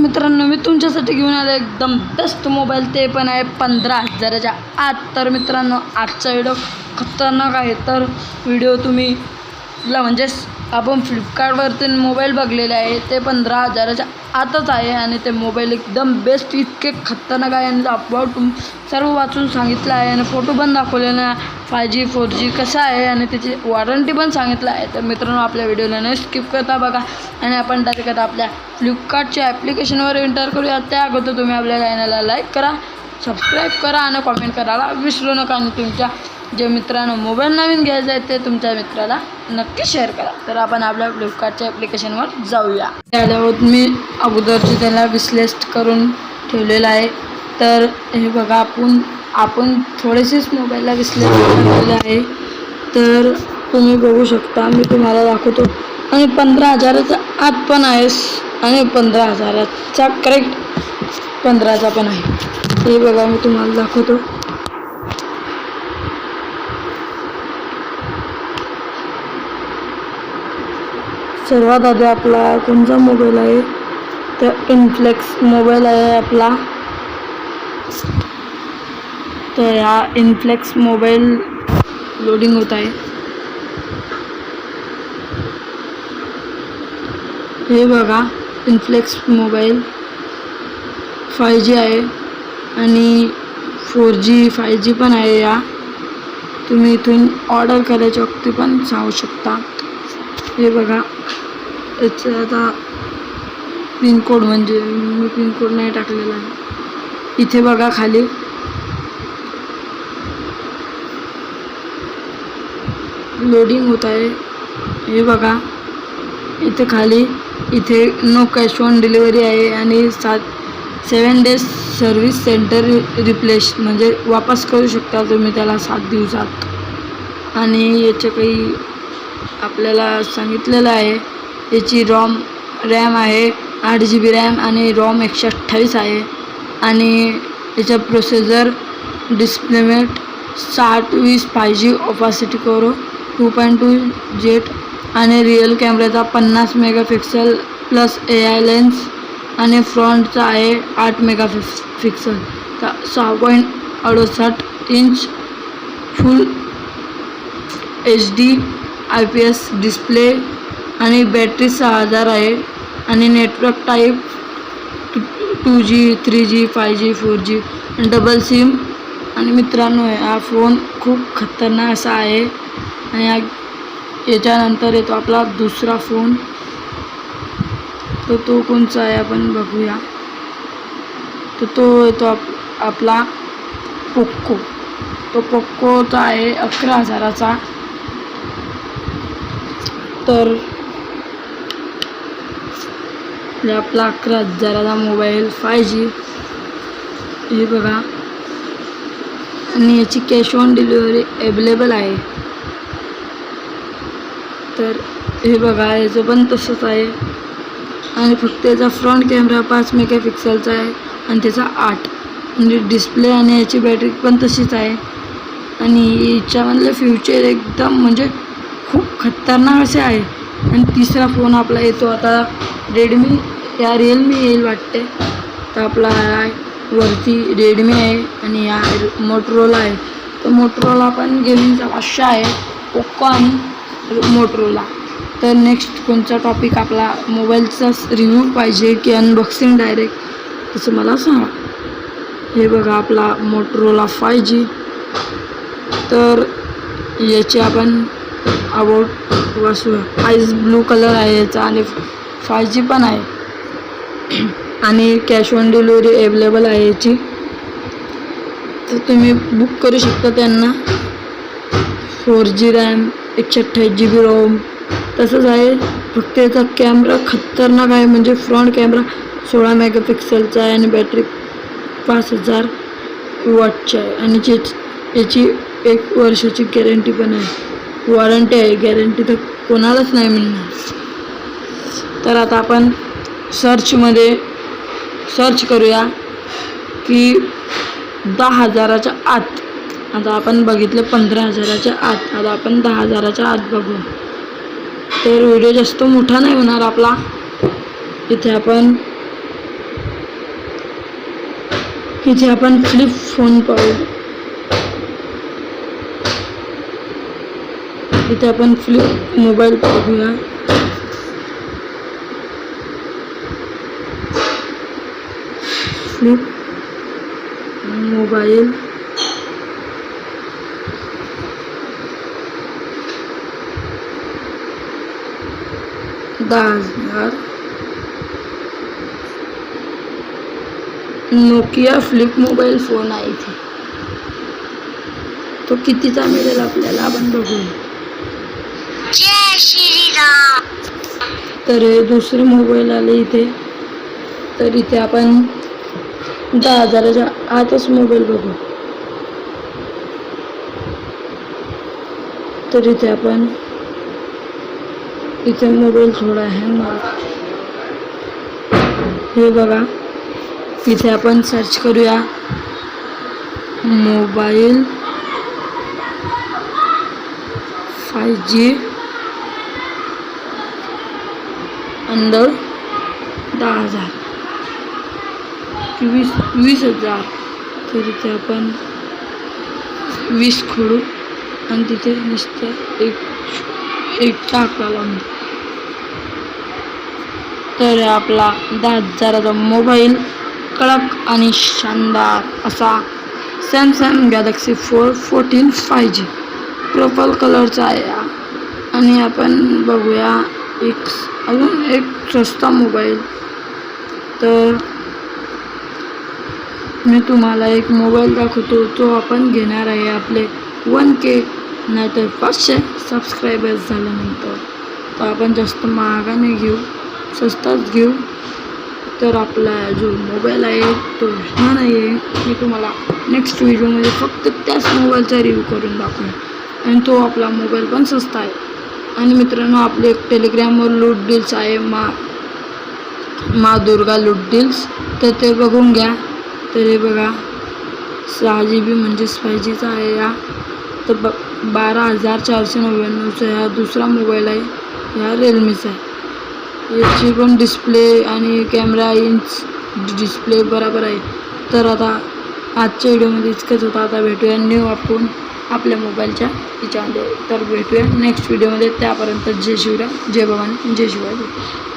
मित्रांनो, मी तुमच्यासाठी घेऊन आलो एकदम बेस्ट मोबाईल, ते पण आहे 15,000च्या आत। तर मित्रांनो, आजचा व्हिडिओ खतरनाक आहे। तर व्हिडिओ तुम्ही म्हणजे आपण फ्लिपकार्टवरती मोबाईल बघलेले आहे, ते 15,000च्या आतच आहे आणि ते मोबाईल एकदम बेस्ट, इतके खतरनाक आहे आणि अबाउट सर्व वाचून सांगितलं आहे आणि फोटो पण दाखवलेला आहे, 5G 4G कसं आहे आणि त्याची वॉरंटी पण सांगितलं आहे। तर मित्रांनो, आपल्या व्हिडिओला न स्किप करता बघा आणि आपण डायरेक्ट आपल्या फ्लिपकार्टच्या ॲप्लिकेशनवर एंटर करूया। त्या अगोदर तुम्ही आपल्या चॅनलला लाईक करा, सबस्क्राईब करा आणि कमेंट करायला विसरू नका आणि तुमच्या जे मित्रांनो मोबाईल नवीन घ्यायचा आहे ते तुमच्या मित्राला नक्की शेअर करा। तर आपण आपल्या फ्लिपकार्टच्या ॲप्लिकेशनवर जाऊया। त्यावर मी अगोदरची त्याला विश्लेषण करून ठेवलेलं आहे। तर हे बघा, आपण थोडेसेच मोबाईलला विश्लेषण केलेलं आहे, तर तुम्ही बघू शकता, मी तुम्हाला दाखवतो। आणि 15,000चा आत पण आहे आणि 15,000चा करेक्ट 15चा पण आहे। हे बघा, मी तुम्हाला दाखवतो। सर्वात आधी आपला कोणता मोबाईल आहे, तर इन्फ्लेक्स मोबाईल आहे आपला। तर हा इन्फ्लेक्स मोबाईल लोडिंग होत आहे। हे बघा, इन्फ्लेक्स मोबाईल 5G आहे आणि 4G 5G पण आहे। या तुम्ही इथून ऑर्डर करायच्या वक्ती पण सांगू शकता। हे बघा, याचं आता पिनकोड, म्हणजे मी पिनकोड नाही टाकलेला आहे, इथे बघा खाली लोडिंग होत आहे। हे बघा, इथे खाली इथे नो कॅश ऑन डिलिव्हरी आहे आणि 7 डेज सर्व्हिस सेंटर रिप्लेस, म्हणजे वापस करू शकता तुम्ही त्याला 7 दिवसात। आणि याचं काही आपल्याला सांगितलेलं आहे, याची रॅम आहे 8GB रॅम आणि रॉम 128 आहे आणि याचा प्रोसेसर डिस्प्लेमेट 6020 5G ऑपासिटी कोरो 2.2 जेट आणि real कॅमेराचा 50 megapixel plus AI lens आणि फ्रंटचा आहे 8 मेगापिक्सल। तर 6.68 इंच फुल HD IPS डिस्प्ले आणि बॅटरी 6000 आहे आणि network type 2G 3G 5G 4G double SIM. आणि मित्रांनो, हा फोन खूप खतरनाक असा आहे। आणि याच्यानंतर येतो आपला दुसरा फोन, तर तो कोणचा आहे आपण बघूया। तर तो येतो आपला पोक्को। तो पोक्कोचा आहे 11,000चा। तर आपला 11,000चा मोबाईल 5G, हे बघा, आणि याची कॅश ऑन डिलिव्हरी अवेलेबल आहे। तर हे बघा, याचं पण तसंच आहे आणि फक्त याचा फ्रंट कॅमेरा 5 मेगापिक्सलचा आहे आणि त्याचा 8 म्हणजे डिस्प्ले, आणि याची बॅटरी पण तशीच आहे। आणि याच्यामधलं फ्युचर एकदम म्हणजे खूप खतरनाक असे आहे। आणि तिसरा फोन आपला येतो आता रेडमी या रिअलमी येईल वाटते। तर आपला वरती रेडमी आहे आणि या मोटरोला आहे। तर मोटरोला पण गेमिंगचा 500 आहे, पोक्को आणि मोटरोला। तर नेक्स्ट कोणता टॉपिक आपला मोबाईलचा रिव्ह्यू पाहिजे की अनबॉक्सिंग डायरेक्ट, तसं मला सांगा। हे बघा, आपला मोटरोला 5G। तर याचे आपण अबाउट वाचूया। आईस ब्लू कलर आहे याचा आणि 5G पण आहे आणि कॅश ऑन डिलिव्हरी अवेलेबल आहे याची। तर तुम्ही बुक करू शकता त्यांना। 4G रॅम 128GB रोम तसंच आहे, फक्त याचा कॅमेरा खतरनाक आहे, म्हणजे फ्रंट कॅमेरा 16 मेगापिक्सलचा आहे आणि बॅटरी 5000 वॉटची आहे आणि याची 1 वर्षाची गॅरंटी पण आहे, वॉरंटी आहे। गॅरंटी तर कोणालाच नाही मिळणार। तर आता आपण सर्चमध्ये सर्च करूया की 10,000च्या आत। आता आपण बघितलं 15,000च्या आत, आता आपण 10,000च्या आत बघू। तर व्हिडिओ जास्त मोठा नाही होणार आपला। इथे आपण इथे आपण फ्लिप फोन पाहू. इथे आपण फ्लिप मोबाईल पाहूया. Flip mobile $10,000. Nokia flip mobile phone आहे इथे. तो कितीचा मिळेल आपल्याला आपण बघूया. जय श्रीराम. तर हे दुसरे मोबाईल आले इथे. तर इथे आपण 10,000च्या आतच मोबाईल बघू. तर इथे आपण इथे मोबाईल थोडा हँग मारतो. हे बघा, इथे आपण सर्च करूया मोबाईल 5G अंडर 10,000 की 20,000. तर इथे आपण 20 खोडू आणि तिथे नुसतं एक टाका लावून. तर आपला 10,000चा मोबाईल कडक आणि शानदार असा सॅमसंग गॅलेक्सी 14 5G पर्पल कलरचा आहे. आणि आपण बघूया अजून एक स्वस्त मोबाईल. तर मी तुम्हाला एक मोबाईल दाखवतो, तो आपण घेणार आहे आपले 1K नाहीतर 500 सबस्क्रायबर्स झाल्यानंतर. तर आपण जास्त महागाने घेऊ, स्वस्ताच घेऊ. तर आपला जो मोबाईल आहे तो हा नाही आहे. मी तुम्हाला नेक्स्ट व्हिडिओमध्ये फक्त त्याच मोबाईलचा रिव्ह्यू करून दाखवेन. आणि तो आपला मोबाईल पण स्वस्त आहे. आणि मित्रांनो, आपले एक टेलिग्रामवर लूट डील्स आहे, मा दुर्गा लूट डील्स. तर ते बघून घ्या. तर हे बघा, 6GB म्हणजे 5Gचा आहे या. तर 12,499चा हा दुसरा मोबाईल आहे. हा रिअलमीचा आहे. याची पण डिस्प्ले आणि कॅमेरा डिस्प्ले बरोबर आहे. तर आता आजच्या व्हिडिओमध्ये इतकंच होतं. आता भेटूया न्यू आपण आपल्या मोबाईलच्या याच्यामध्ये. तर भेटूया नेक्स्ट व्हिडिओमध्ये. त्यापर्यंत जय शिवराय, जय भवानी, जय शिवाजी.